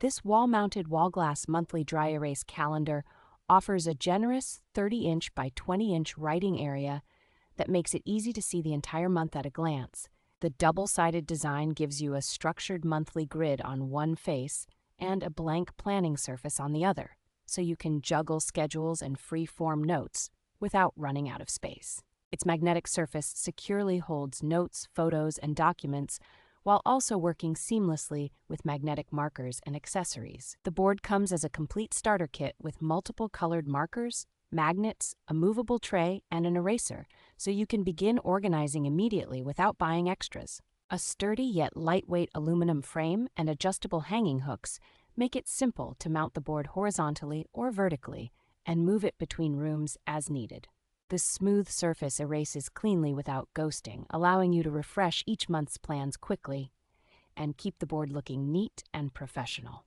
This wall-mounted WALGLASS monthly dry erase calendar offers a generous 30-inch by 20-inch writing area that makes it easy to see the entire month at a glance. The double-sided design gives you a structured monthly grid on one face and a blank planning surface on the other, so you can juggle schedules and free-form notes without running out of space. Its magnetic surface securely holds notes, photos, and documents while also working seamlessly with magnetic markers and accessories. The board comes as a complete starter kit with multiple colored markers, magnets, a movable tray, and an eraser, so you can begin organizing immediately without buying extras. A sturdy yet lightweight aluminum frame and adjustable hanging hooks make it simple to mount the board horizontally or vertically and move it between rooms as needed. The smooth surface erases cleanly without ghosting, allowing you to refresh each month's plans quickly and keep the board looking neat and professional.